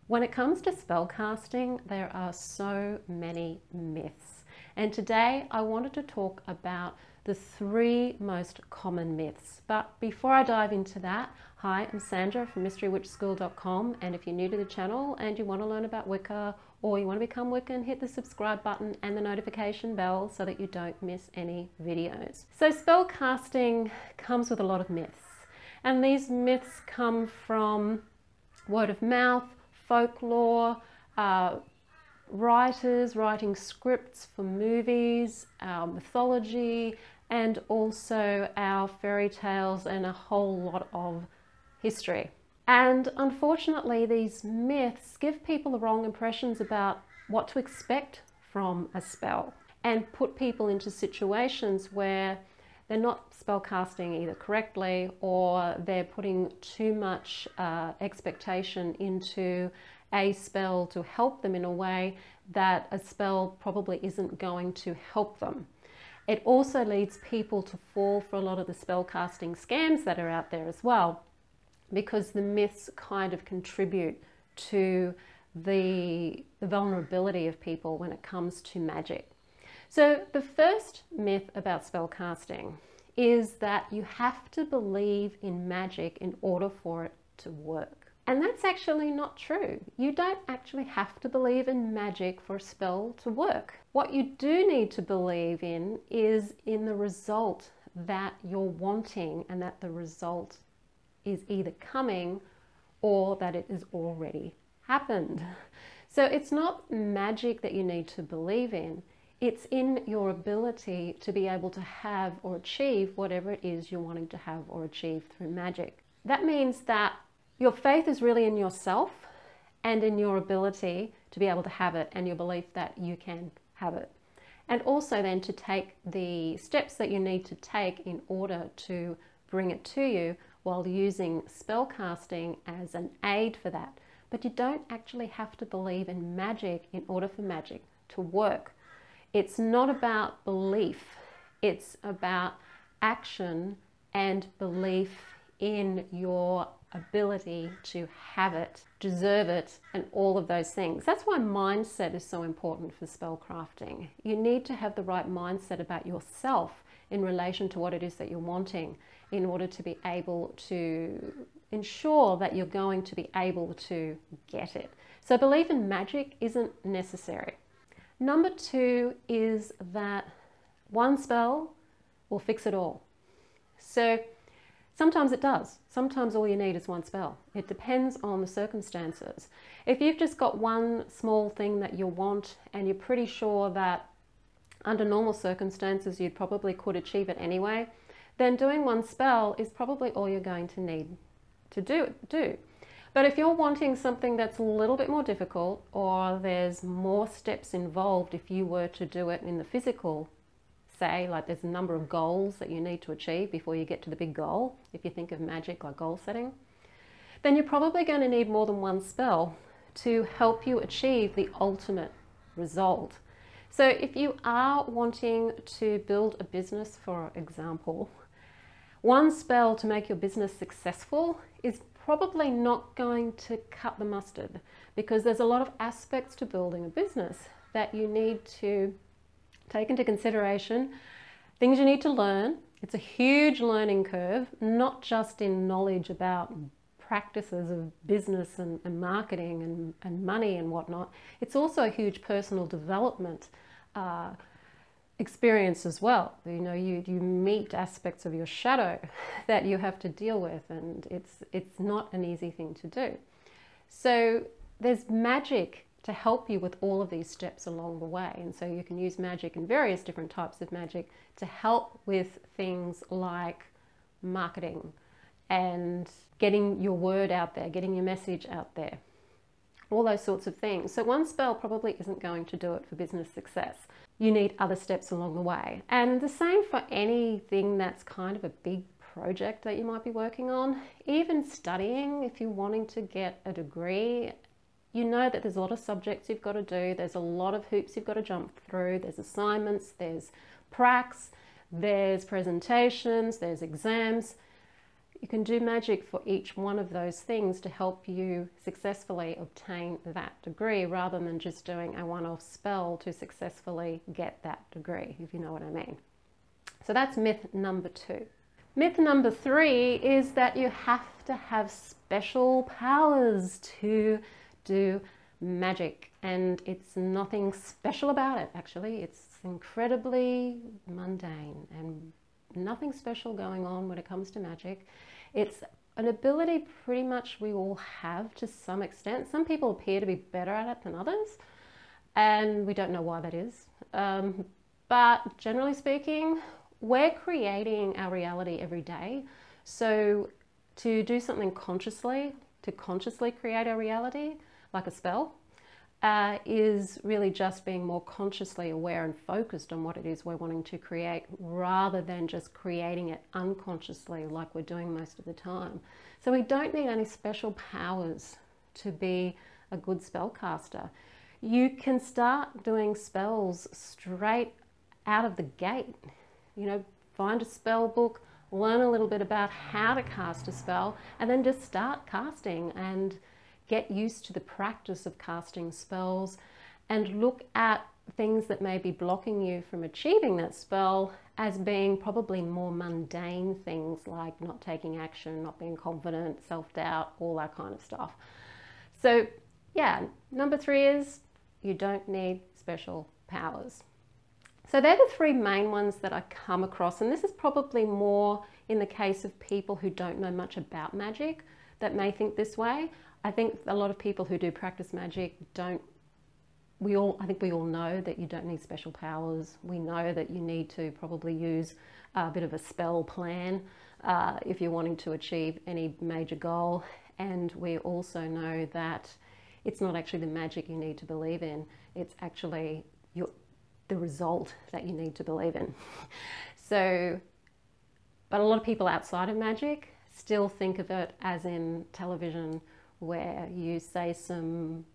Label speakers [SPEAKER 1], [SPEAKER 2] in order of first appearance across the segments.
[SPEAKER 1] When it comes to spellcasting, there are so many myths. And today I wanted to talk about the 3 most common myths. But before I dive into that, hi, I'm Sandra from mysterywitchschool.com, and if you're new to the channel and you want to learn about Wicca or you want to become Wiccan, hit the subscribe button and the notification bell so that you don't miss any videos. So spellcasting comes with a lot of myths, and these myths come from word of mouth, folklore, writers writing scripts for movies, our mythology, and also our fairy tales and a whole lot of history. And unfortunately, these myths give people the wrong impressions about what to expect from a spell and put people into situations where they're not spellcasting either correctly, or they're putting too much expectation into a spell to help them in a way that a spell probably isn't going to help them. It also leads people to fall for a lot of the spellcasting scams that are out there as well, because the myths kind of contribute to the vulnerability of people when it comes to magic. So the first myth about spellcasting is that you have to believe in magic in order for it to work. And that's actually not true. You don't actually have to believe in magic for a spell to work. What you do need to believe in is in the result that you're wanting, and that the result is either coming or that it has already happened. So it's not magic that you need to believe in. It's in your ability to be able to have or achieve whatever it is you're wanting to have or achieve through magic. That means that your faith is really in yourself and in your ability to be able to have it, and your belief that you can have it. And also then to take the steps that you need to take in order to bring it to you, while using spellcasting as an aid for that. But you don't actually have to believe in magic in order for magic to work. It's not about belief, it's about action and belief in your ability to have it, deserve it, and all of those things. That's why mindset is so important for spellcrafting. You need to have the right mindset about yourself in relation to what it is that you're wanting, in order to be able to ensure that you're going to be able to get it. So belief in magic isn't necessary. Number 2 is that one spell will fix it all. So sometimes it does. Sometimes all you need is one spell. It depends on the circumstances. If you've just got one small thing that you want and you're pretty sure that under normal circumstances you probably could achieve it anyway, then doing one spell is probably all you're going to need to do. But if you're wanting something that's a little bit more difficult, or there's more steps involved if you were to do it in the physical, say, like there's a number of goals that you need to achieve before you get to the big goal, if you think of magic like goal setting, then you're probably going to need more than one spell to help you achieve the ultimate result. So if you are wanting to build a business, for example, one spell to make your business successful is probably not going to cut the mustard, because there's a lot of aspects to building a business that you need to take into consideration, things you need to learn. It's a huge learning curve, not just in knowledge about practices of business and marketing and money and whatnot. It's also a huge personal development experience as well. You know, you meet aspects of your shadow that you have to deal with, and it's not an easy thing to do. So there's magic to help you with all of these steps along the way, and so you can use magic and various different types of magic to help with things like marketing and getting your word out there, getting your message out there, all those sorts of things. So one spell probably isn't going to do it for business success. You need other steps along the way. And the same for anything that's kind of a big project that you might be working on. Even studying, if you're wanting to get a degree, you know that there's a lot of subjects you've got to do. There's a lot of hoops you've got to jump through. There's assignments, there's pracs, there's presentations, there's exams. You can do magic for each one of those things to help you successfully obtain that degree, rather than just doing a one-off spell to successfully get that degree, if you know what I mean. So that's myth number 2. Myth number 3 is that you have to have special powers to do magic, and it's nothing special about it. Actually, it's incredibly mundane and nothing special going on when it comes to magic. It's an ability pretty much we all have to some extent. Some people appear to be better at it than others, and we don't know why that is. But generally speaking, we're creating our reality every day. So to do something consciously, to consciously create our reality, like a spell, is really just being more consciously aware and focused on what it is we're wanting to create, rather than just creating it unconsciously like we're doing most of the time. So we don't need any special powers to be a good spellcaster. You can start doing spells straight out of the gate. You know, find a spell book, learn a little bit about how to cast a spell, and then just start casting and get used to the practice of casting spells, and look at things that may be blocking you from achieving that spell as being probably more mundane things, like not taking action, not being confident, self-doubt, all that kind of stuff. So yeah, number 3 is you don't need special powers. So they're the 3 main ones that I come across, and this is probably more in the case of people who don't know much about magic that may think this way. I think a lot of people who do practice magic I think we all know that you don't need special powers. We know that you need to probably use a bit of a spell plan if you're wanting to achieve any major goal. And we also know that it's not actually the magic you need to believe in. It's actually the result that you need to believe in. So, but a lot of people outside of magic still think of it as in television, where you say some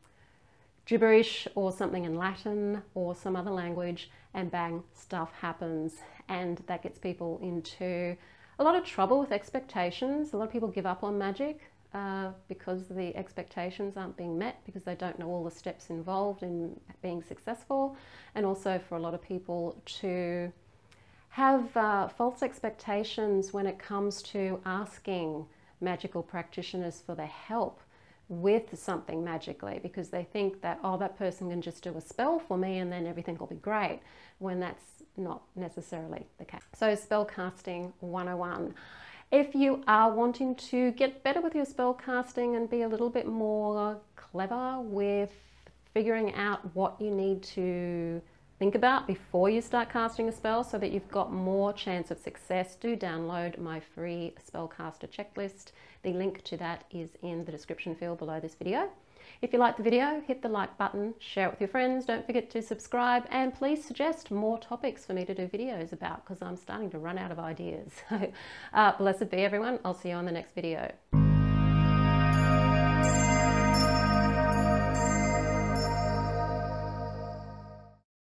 [SPEAKER 1] gibberish or something in Latin or some other language and bang, stuff happens. And that gets people into a lot of trouble with expectations. A lot of people give up on magic because the expectations aren't being met, because they don't know all the steps involved in being successful. And also for a lot of people to have false expectations when it comes to asking magical practitioners for their help with something magically, because they think that, oh, that person can just do a spell for me and then everything will be great, when that's not necessarily the case. So spellcasting 101. If you are wanting to get better with your spellcasting and be a little bit more clever with figuring out what you need to think about before you start casting a spell so that you've got more chance of success, do download my free spellcaster checklist. The link to that is in the description field below this video. If you like the video, hit the like button, share it with your friends, don't forget to subscribe, and please suggest more topics for me to do videos about, because I'm starting to run out of ideas. So blessed be everyone. I'll see you on the next video.